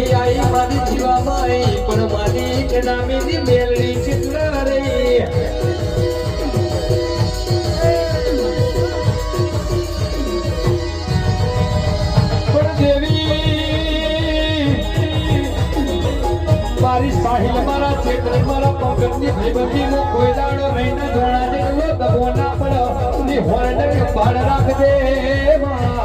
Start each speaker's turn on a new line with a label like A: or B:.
A: દેવી આઈ મારી જીવામાં પણ મારી કે નામીની મેલડી ચિત્ર રે મારી સાહિલ મારા ચેતર મારા પંકજની ભાઈબંધી નો કોઈ દાડો રહીને ધોણા જેટલો દબો ના પડો ની હોરને પાડ રાખજે